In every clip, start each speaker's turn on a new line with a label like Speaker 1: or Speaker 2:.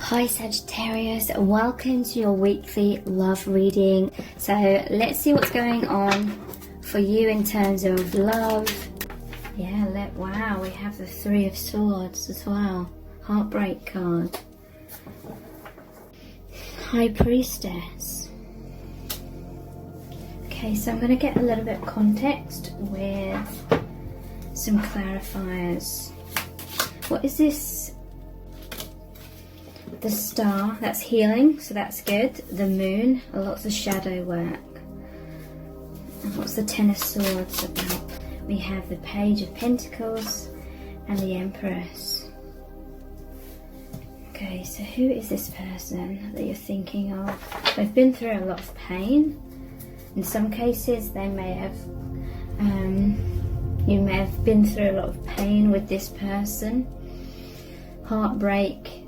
Speaker 1: Hi Sagittarius, welcome to your weekly love reading. So let's see what's going on for you in terms of love. Yeah, wow, we have the Three of Swords as well. Heartbreak card. High Priestess. Okay, so I'm going to get a little bit of context with some clarifiers. What is this? The Star, that's healing, so that's good. The Moon, lots of shadow work. And what's the Ten of Swords about? We have the Page of Pentacles and the Empress. Okay, so who is this person that you're thinking of? They've been through a lot of pain. In some cases, they may have, you may have been through a lot of pain with this person. Heartbreak,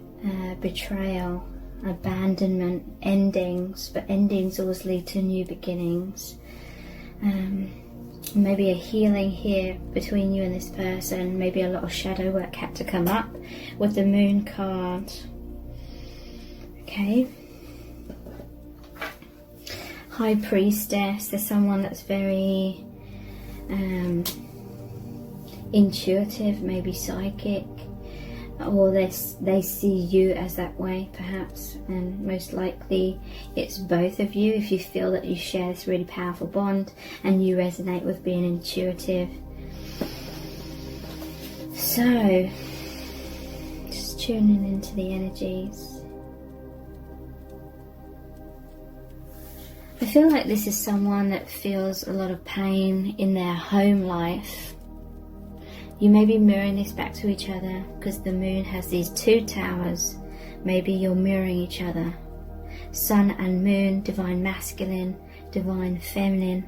Speaker 1: betrayal, abandonment, endings, but endings always lead to new beginnings. Maybe a healing here between you and this person. Maybe a lot of shadow work had to come up with the Moon card. Okay. High Priestess, there's someone that's very intuitive, maybe psychic, or they see you as that way perhaps, and most likely it's both of you if you feel that you share this really powerful bond and you resonate with being intuitive. So just tuning into the energies. I feel like this is someone that feels a lot of pain in their home life. You may be mirroring this back to each other because the Moon has these two towers. Maybe you're mirroring each other. Sun and Moon, divine masculine, divine feminine.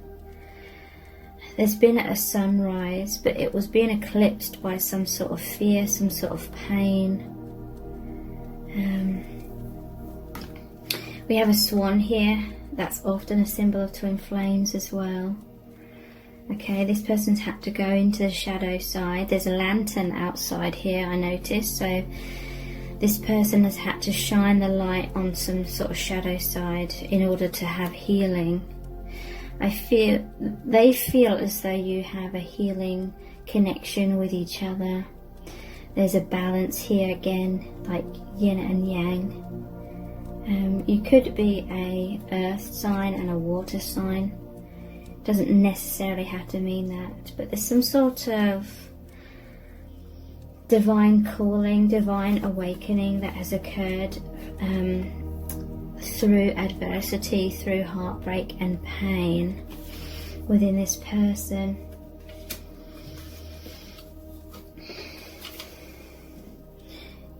Speaker 1: There's been a sunrise, but it was being eclipsed by some sort of fear, some sort of pain. We have a swan here. That's often a symbol of twin flames as well. Okay, this person's had to go into the shadow side. There's a lantern outside here, I noticed. So this person has had to shine the light on some sort of shadow side in order to have healing. They feel as though you have a healing connection with each other. There's a balance here again, like yin and yang. You could be a earth sign and a water sign. Doesn't necessarily have to mean that, but there's some sort of divine calling, divine awakening that has occurred through adversity, through heartbreak and pain within this person.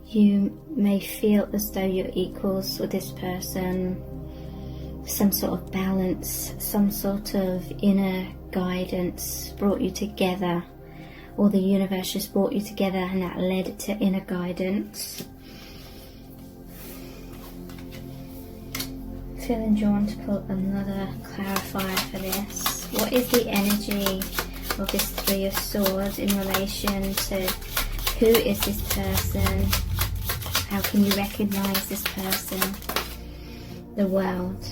Speaker 1: You may feel as though you're equals with this person. Some sort of balance, some sort of inner guidance brought you together, or the universe just brought you together and that led to inner guidance. Feeling drawn to pull another clarifier for this. What is the energy of this Three of Swords in relation to who is this person? How can you recognize this person? The World.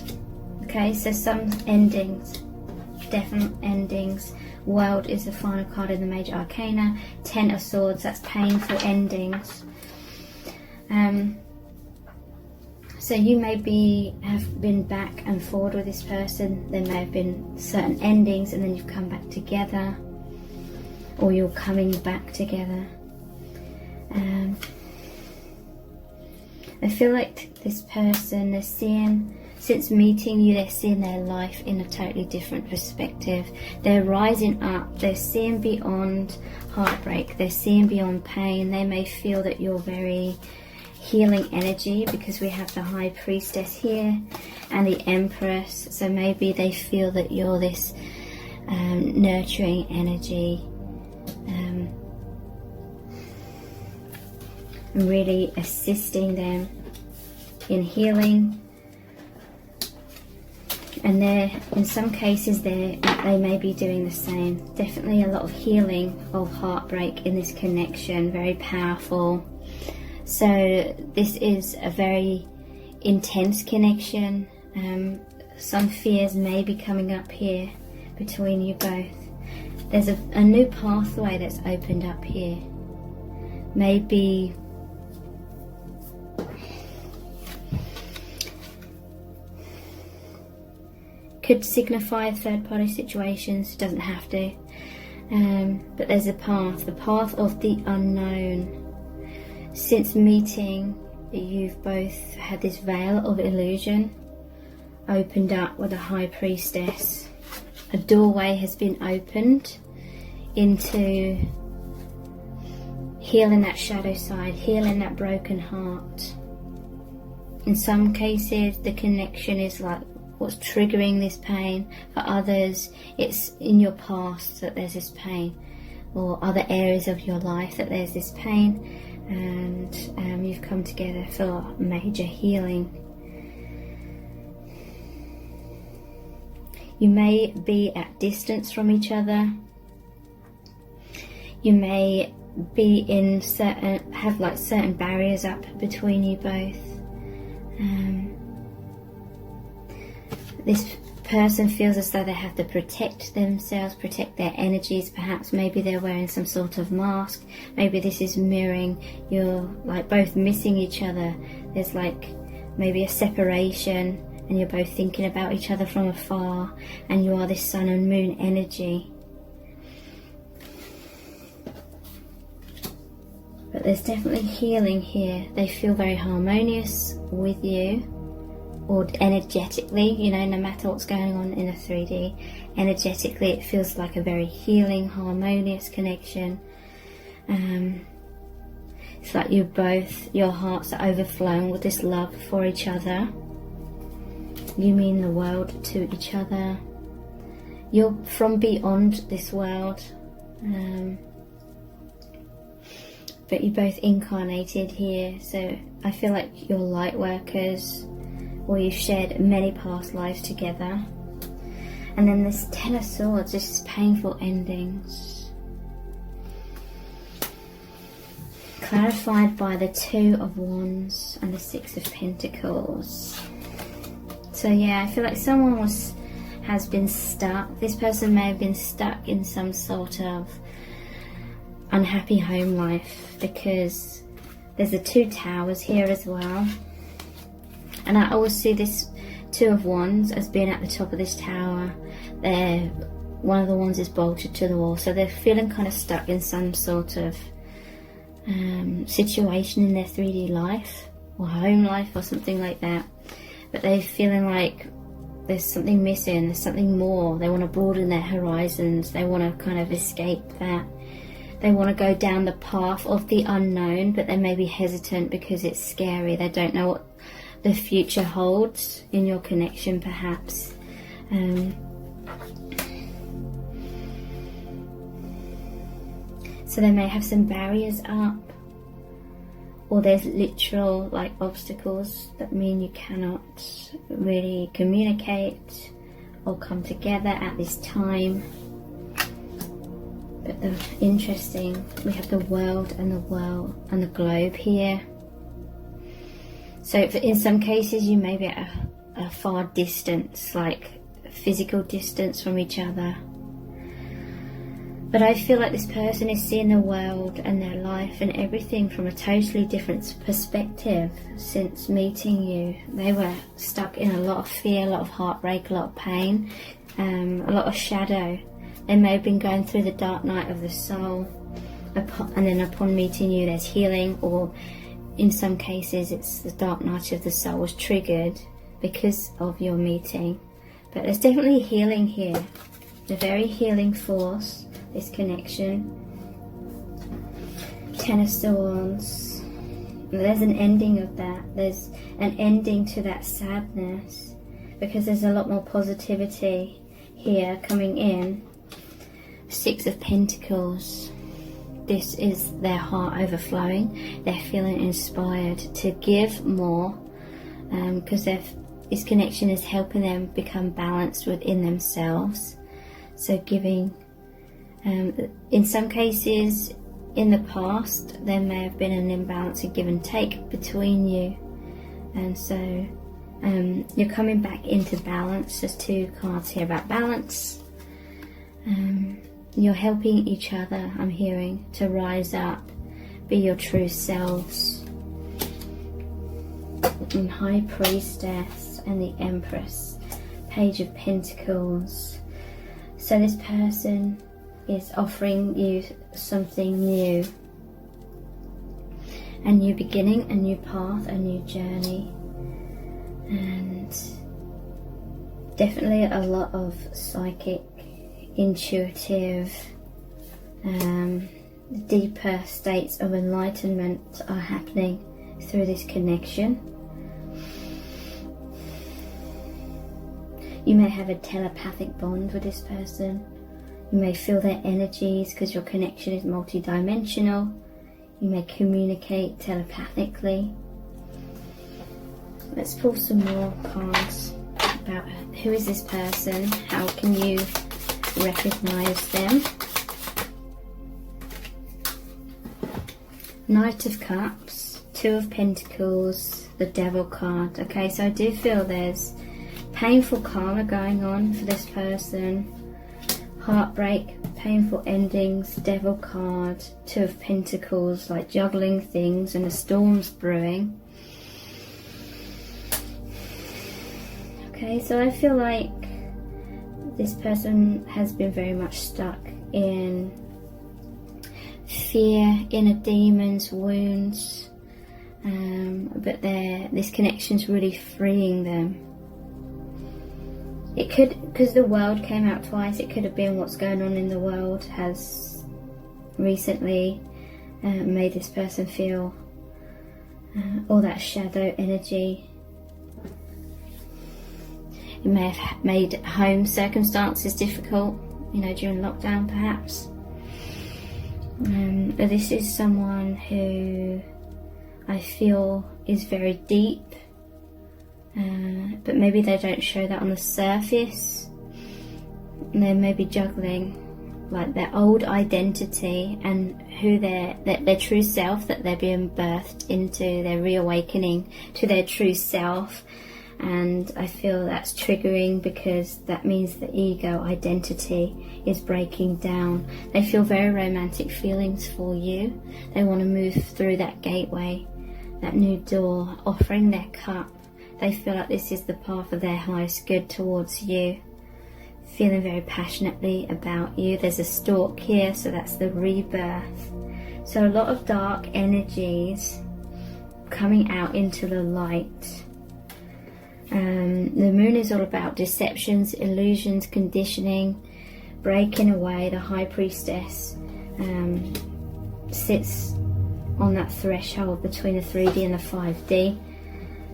Speaker 1: Okay, so some endings, definite endings. World is the final card in the Major Arcana. Ten of Swords, that's painful endings. So you may have been back and forward with this person. There may have been certain endings and then you've come back together, or you're coming back together. I feel like this person, they're seeing, since meeting you, they're seeing their life in a totally different perspective. They're rising up, they're seeing beyond heartbreak, they're seeing beyond pain. They may feel that you're very healing energy because we have the High Priestess here and the Empress. So maybe they feel that you're this nurturing energy, and really assisting them in healing. And in some cases they may be doing the same. Definitely a lot of healing of heartbreak in this connection, very powerful. So this is a very intense connection. Some fears may be coming up here between you both. There's a new pathway that's opened up here. Maybe could signify third-party situations, doesn't have to. But there's a path, the path of the unknown. Since meeting, you've both had this veil of illusion opened up with a high priestess. A doorway has been opened into healing that shadow side, healing that broken heart. In some cases, the connection is like what's triggering this pain. For others, it's in your past that there's this pain, or other areas of your life that there's this pain, and you've come together for major healing. You may be at distance from each other. You may be in have like certain barriers up between you both. This person feels as though they have to protect themselves, protect their energies. Perhaps maybe they're wearing some sort of mask. Maybe this is mirroring, you're like both missing each other. There's like maybe a separation, and you're both thinking about each other from afar, and you are this sun and moon energy. But there's definitely healing here. They feel very harmonious with you, or energetically, you know, no matter what's going on in a 3D, energetically it feels like a very healing, harmonious connection. It's like you both, your hearts are overflowing with this love for each other. You mean the world to each other. You're from beyond this world. But you're both incarnated here, so I feel like you're light workers, or you've shared many past lives together. And then this Ten of Swords, this is painful endings, clarified by the Two of Wands and the Six of Pentacles. So yeah, I feel like someone has been stuck. This person may have been stuck in some sort of unhappy home life, because there's the Two Towers here as well. And I always see this Two of Wands as being at the top of this tower. One of the wands is bolted to the wall, so they're feeling kind of stuck in some sort of situation in their 3D life, or home life, or something like that. But they're feeling like there's something missing, there's something more. They want to broaden their horizons, they want to kind of escape that. They want to go down the path of the unknown, but they may be hesitant because it's scary. They don't know what the future holds in your connection, perhaps. So they may have some barriers up, or there's literal like obstacles that mean you cannot really communicate or come together at this time. But interesting, we have the world and the globe here. So in some cases you may be at a far distance, like physical distance from each other. But I feel like this person is seeing the world and their life and everything from a totally different perspective since meeting you. They were stuck in a lot of fear, a lot of heartbreak, a lot of pain, a lot of shadow. They may have been going through the dark night of the soul, and then upon meeting you there's healing, or in some cases it's the dark night of the soul was triggered because of your meeting. But there's definitely healing here, a very healing force, this connection. Ten of Swords. There's an ending of that. There's an ending to that sadness, because there's a lot more positivity here coming in. Six of Pentacles. This is their heart overflowing. They're feeling inspired to give more, because this connection is helping them become balanced within themselves. So giving, in some cases in the past there may have been an imbalance of give and take between you, and so you're coming back into balance. There's 2 cards here about balance. You're helping each other, I'm hearing, to rise up, be your true selves. And High Priestess and the Empress, Page of Pentacles. So this person is offering you something new, a new beginning, a new path, a new journey, and definitely a lot of psychic, intuitive, deeper states of enlightenment are happening through this connection. You may have a telepathic bond with this person. You may feel their energies because your connection is multidimensional. You may communicate telepathically. Let's pull some more cards about who is this person, how can you recognize them. Knight of Cups, 2 of Pentacles, the Devil card. Okay, so I do feel there's painful karma going on for this person. Heartbreak, painful endings, Devil card, 2 of Pentacles, like juggling things and a storm's brewing. Okay, so I feel like this person has been very much stuck in fear, inner demons, wounds, but this connection's really freeing them. It could, because the world came out twice, it could have been what's going on in the world has recently made this person feel all that shadow energy. It may have made home circumstances difficult, you know, during lockdown perhaps. But this is someone who I feel is very deep, but maybe they don't show that on the surface. And they may be juggling like their old identity and who their true self that they're being birthed into. They're reawakening to their true self. And I feel that's triggering because that means the ego identity is breaking down. They feel very romantic feelings for you. They want to move through that gateway, that new door, offering their cup. They feel like this is the path of their highest good towards you. Feeling very passionately about you. There's a stork here, so that's the rebirth. So a lot of dark energies coming out into the light. The moon is all about deceptions, illusions, conditioning, breaking away. The High Priestess sits on that threshold between the 3D and the 5D.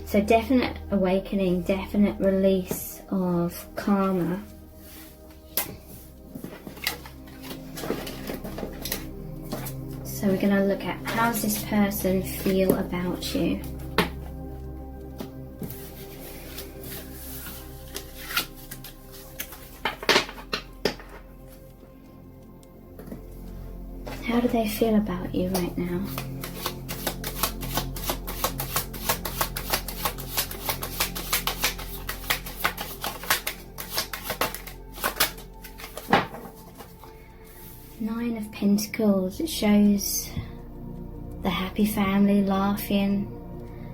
Speaker 1: So definite awakening, definite release of karma. So we're going to look at, how does this person feel about you? How do they feel about you right now? Nine of Pentacles, it shows the happy family laughing.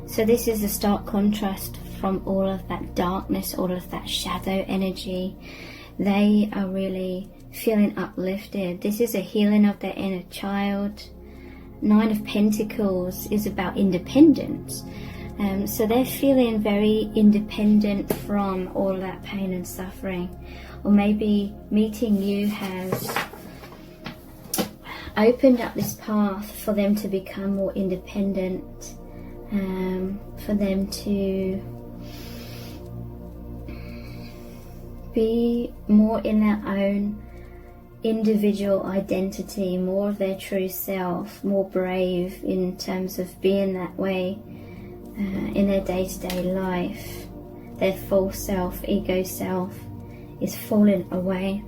Speaker 1: So this is a stark contrast from all of that darkness, all of that shadow energy. They are really feeling uplifted. This is a healing of their inner child. Nine of Pentacles is about independence. So they're feeling very independent from all that pain and suffering. Or maybe meeting you has opened up this path for them to become more independent, for them to be more in their own individual identity, more of their true self, more brave in terms of being that way in their day-to-day life. Their false self, ego self is falling away.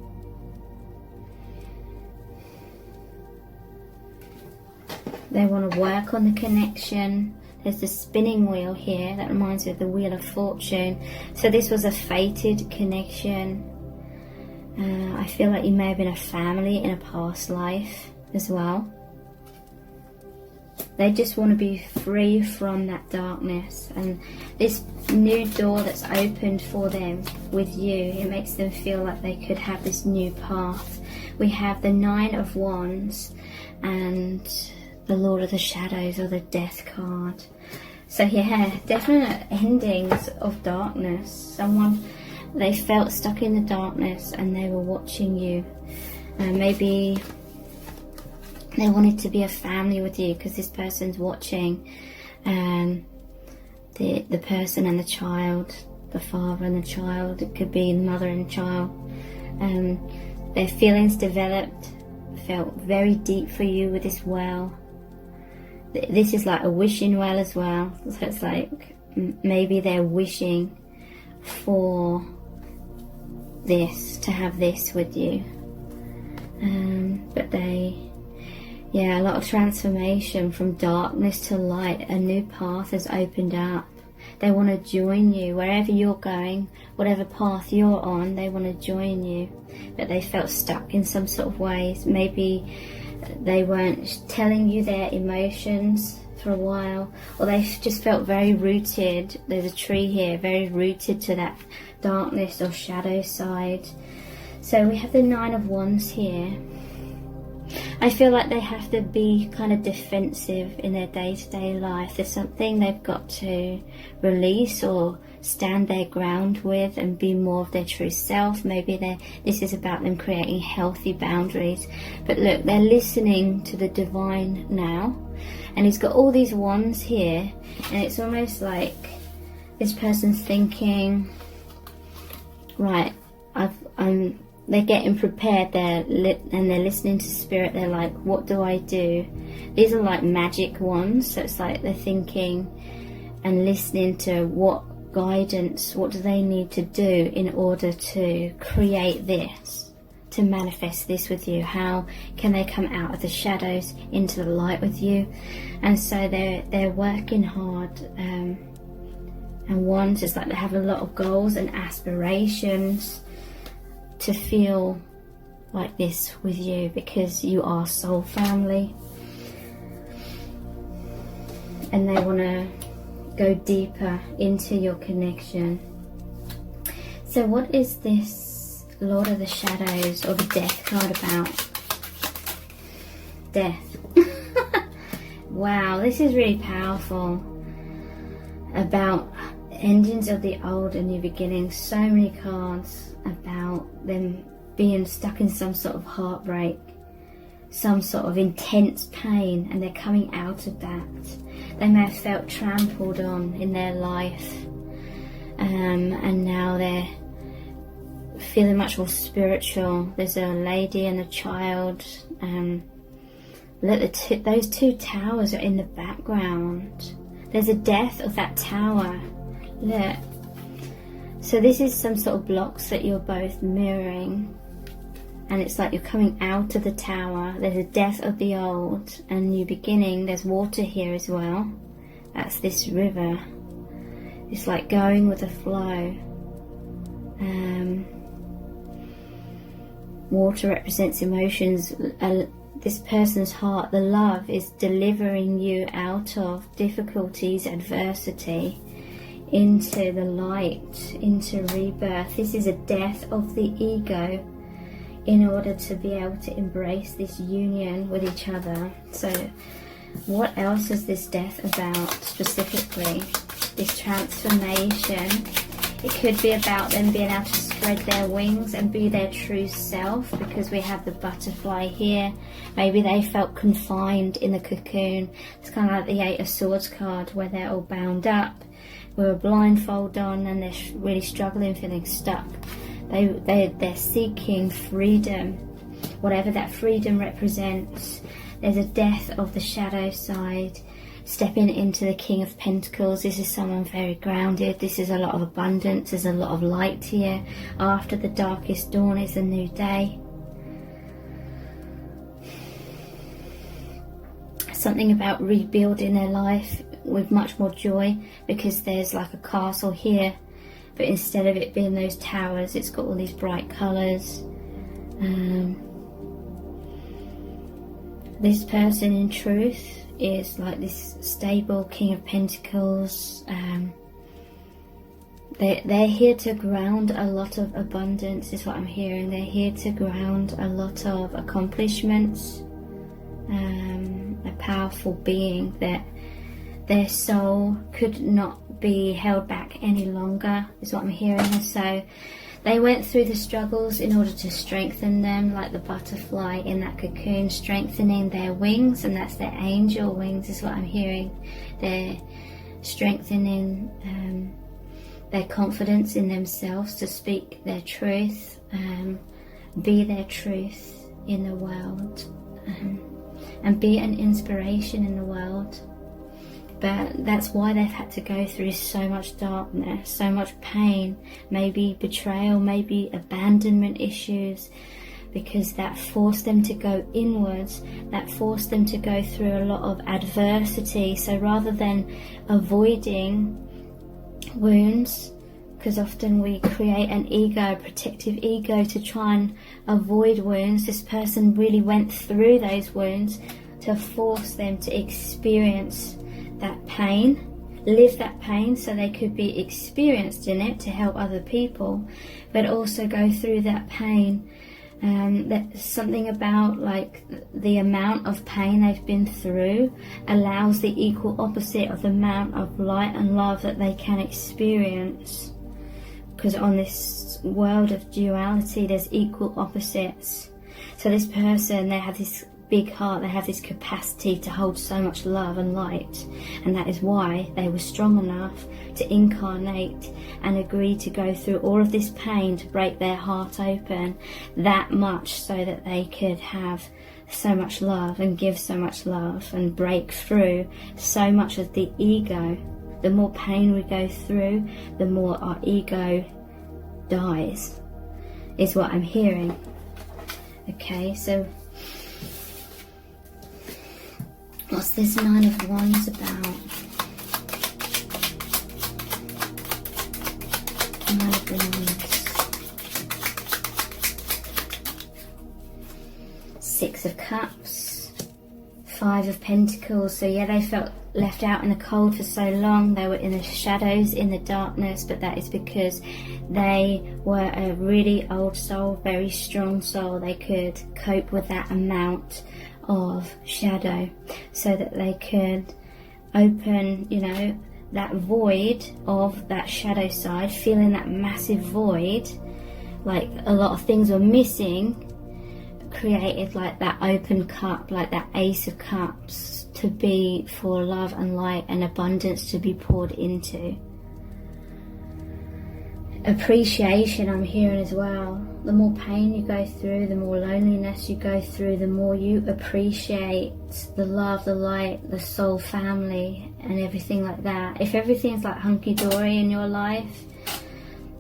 Speaker 1: They want to work on the connection. There's the spinning wheel here that reminds me of the Wheel of Fortune. So this was a fated connection. I feel like you may have been a family in a past life as well. They just want to be free from that darkness, and this new door that's opened for them with you, it makes them feel like they could have this new path. We have the Nine of Wands and the Lord of the Shadows, or the Death card. So yeah, definite endings of darkness. Someone, they felt stuck in the darkness and they were watching you. Maybe they wanted to be a family with you because this person's watching. The person and the child, the father and the child, it could be the mother and the child. Their feelings developed, felt very deep for you with this well. This is like a wishing well as well. So it's like maybe they're wishing for this, to have this with you. But a lot of transformation from darkness to light. A new path has opened up. They want to join you wherever you're going, whatever path you're on. They want to join you, but they felt stuck in some sort of ways. Maybe they weren't telling you their emotions for a while, or they just felt very rooted. There's a tree here, very rooted to that darkness or shadow side. So we have the Nine of Wands here. I feel like they have to be kind of defensive in their day-to-day life. There's something they've got to release or stand their ground with and be more of their true self. Maybe this is about them creating healthy boundaries. But look, they're listening to the divine now. And he's got all these wands here. And it's almost like this person's thinking, right, they're getting prepared, and they're listening to spirit. They're like, what do I do? These are like magic wands, so it's like they're thinking and listening to what guidance, what do they need to do in order to create this, to manifest this with you. How can they come out of the shadows into the light with you? And so they're working hard. And wands is like they have a lot of goals and aspirations to feel like this with you, because you are soul family, and they want to go deeper into your connection. So what is this Lord of the Shadows or the Death card about? Death. Wow, this is really powerful. About endings of the old and new beginnings. So many cards about them being stuck in some sort of heartbreak, some sort of intense pain, and they're coming out of that. They may have felt trampled on in their life, and now they're feeling much more spiritual. There's a lady and a child. Look, those two towers are in the background. There's a death of that tower. Look. So this is some sort of blocks that you're both mirroring, and it's like you're coming out of the tower. There's a death of the old and new beginning. There's water here as well. That's this river. It's like going with the flow. Water represents emotions. This person's heart, the love, is delivering you out of difficulties, adversity, into the light, into rebirth. This is a death of the ego in order to be able to embrace this union with each other. So what else is this death about specifically? This transformation. It could be about them being able to spread their wings and be their true self, because we have the butterfly here. Maybe they felt confined in the cocoon. It's kind of like the Eight of Swords card, where they're all bound up with a blindfold on, and they're really struggling, feeling stuck. They're seeking freedom, whatever that freedom represents. There's a death of the shadow side, stepping into the King of Pentacles. This is someone very grounded. This is a lot of abundance. There's a lot of light here. After the darkest dawn is a new day. something about rebuilding their life with much more joy, because there's like a castle here, but instead of it being those towers, it's got all these bright colours. This person in truth is like this stable King of Pentacles. They're here to ground a lot of abundance, is what I'm hearing. They're here to ground a lot of accomplishments, a powerful being that their soul could not be held back any longer, is what I'm hearing. And so they went through the struggles in order to strengthen them, like the butterfly in that cocoon, strengthening their wings, and that's their angel wings, is what I'm hearing. They're strengthening their confidence in themselves to speak their truth, be their truth in the world, and be an inspiration in the world. But that's why they've had to go through so much darkness, so much pain, maybe betrayal, maybe abandonment issues, because that forced them to go inwards, that forced them to go through a lot of adversity. So rather than avoiding wounds, because often we create an ego, a protective ego, to try and avoid wounds, this person really went through those wounds to force them to experience that pain, live that pain so they could be experienced in it to help other people, but also go through that pain. That's something about like the amount of pain they've been through allows the equal opposite of the amount of light and love that they can experience, because on this world of duality there's equal opposites. So this person, they have this big heart, they have this capacity to hold so much love and light, and that is why they were strong enough to incarnate and agree to go through all of this pain to break their heart open that much, so that they could have so much love and give so much love and break through so much of the ego. The more pain we go through, the more our ego dies, is what I'm hearing. Okay, so what's this Nine of Wands about? Nine of Wands. Six of Cups. Five of Pentacles. So yeah, they felt left out in the cold for so long. They were in the shadows, in the darkness, but that is because they were a really old soul, very strong soul. They could cope with that amount of shadow, so that they could open, you know, that void of that shadow side, feeling that massive void, like a lot of things were missing, created like that open cup, like that Ace of Cups, to be for love and light and abundance to be poured into. Appreciation I'm hearing as well. The more pain you go through, the more loneliness you go through, the more you appreciate the love, the light, the soul family and everything like that. If everything's like hunky-dory in your life,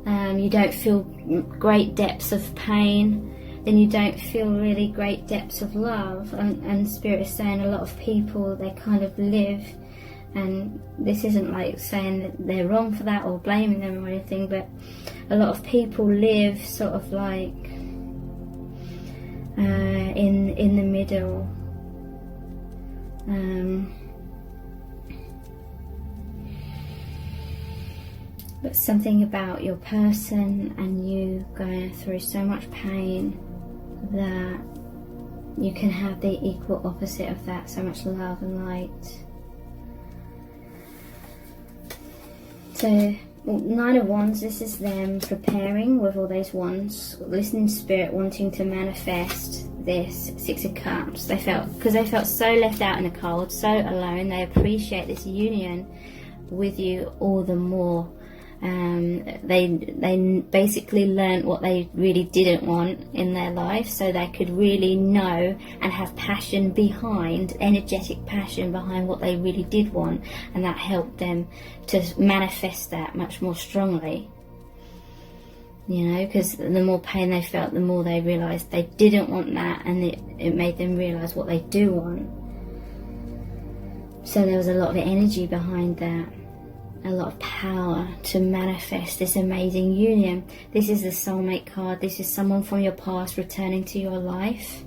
Speaker 1: you don't feel great depths of pain, then you don't feel really great depths of love. And Spirit is saying a lot of people, they kind of live, and this isn't like saying that they're wrong for that or blaming them or anything, but a lot of people live sort of like in the middle. But something about your person and you going through so much pain that you can have the equal opposite of that, so much love and light. So, Nine of Wands, this is them preparing with all those wands, listening to Spirit, wanting to manifest this Six of Cups. They felt, because they felt so left out in the cold, so alone, they appreciate this union with you all the more. They basically learned what they really didn't want in their life, so they could really know and have passion behind, energetic passion behind what they really did want, and that helped them to manifest that much more strongly. You know, because the more pain they felt, the more they realised they didn't want that, and it made them realise what they do want. So there was a lot of energy behind that, a lot of power to manifest this amazing union. This is the soulmate card. This is someone from your past returning to your life.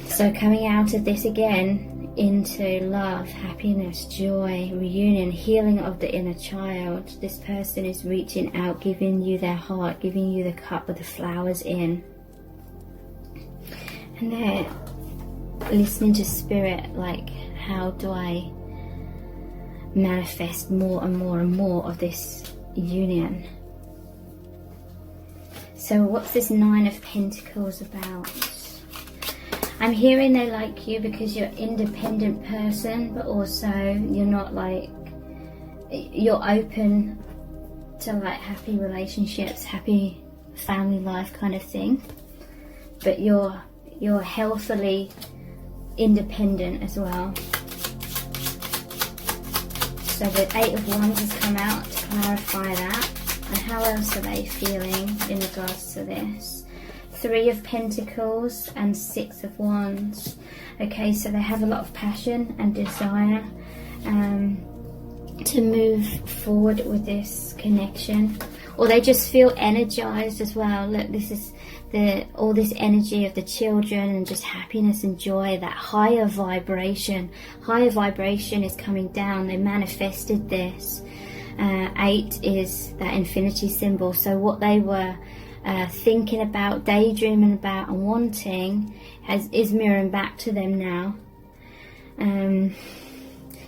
Speaker 1: So coming out of this again into love, happiness, joy, reunion, healing of the inner child. This person is reaching out, giving you their heart, giving you the cup with the flowers in. And they're listening to spirit, like, how do I manifest more and more and more of this union? So what's this Nine of Pentacles about? I'm hearing they like you because you're an independent person, but also you're not like, you're open to like happy relationships, happy family life kind of thing. But you're healthily independent as well. So the Eight of Wands has come out to clarify that. And how else are they feeling in regards to this? Three of Pentacles and Six of Wands. Okay, so they have a lot of passion and desire to move forward with this connection, or they just feel energized as well. Look, this is all this energy of the children and just happiness and joy, that higher vibration is coming down. They manifested this. 8 is that infinity symbol, so what they were thinking about, daydreaming about and wanting is mirroring back to them now.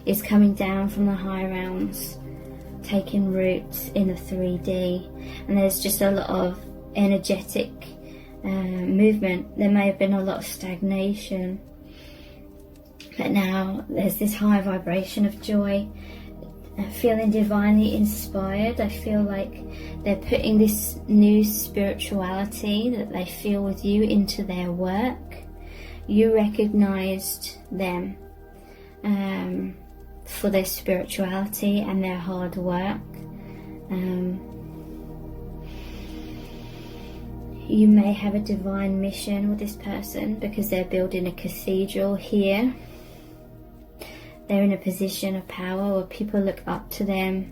Speaker 1: Is coming down from the higher realms, taking roots in the 3D. And there's just a lot of energetic movement. There may have been a lot of stagnation, but now there's this high vibration of joy. Feeling divinely inspired. I feel like they're putting this new spirituality that they feel with you into their work. You recognized them for their spirituality and their hard work. You may have a divine mission with this person because they're building a cathedral here. They're in a position of power where people look up to them,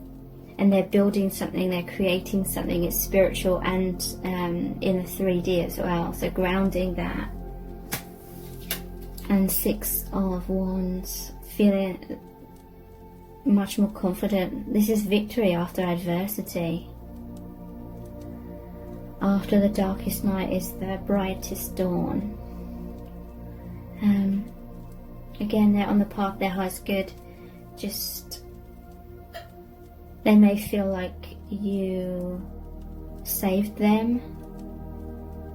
Speaker 1: and they're building something, they're creating something. It's spiritual and in the 3D as well, so grounding that. And Six of Wands, feeling much more confident. This is victory after adversity. After the darkest night is the brightest dawn. Again, they're on the path, their heart's good. Just, they may feel like you saved them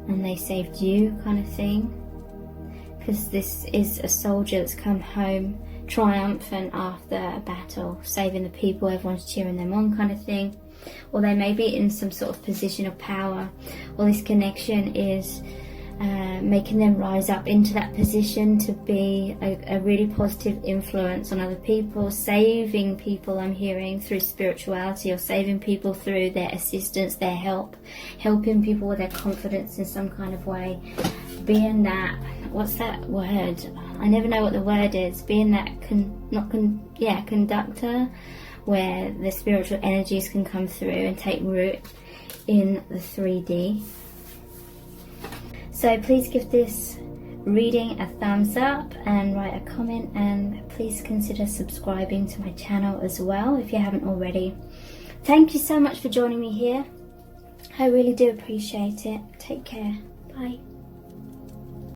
Speaker 1: and they saved you, kind of thing. Because this is a soldier that's come home triumphant after a battle, saving the people, everyone's cheering them on, kind of thing. Or they may be in some sort of position of power, or this connection is making them rise up into that position to be a really positive influence on other people, saving people, I'm hearing, through spirituality, or saving people through their assistance, their help, helping people with their confidence in some kind of way, being that, what's that word? I never know what the word is. Being that conductor, where the spiritual energies can come through and take root in the 3D. So please give this reading a thumbs up and write a comment, and please consider subscribing to my channel as well if you haven't already. Thank you so much for joining me here. I really do appreciate it. Take care. Bye.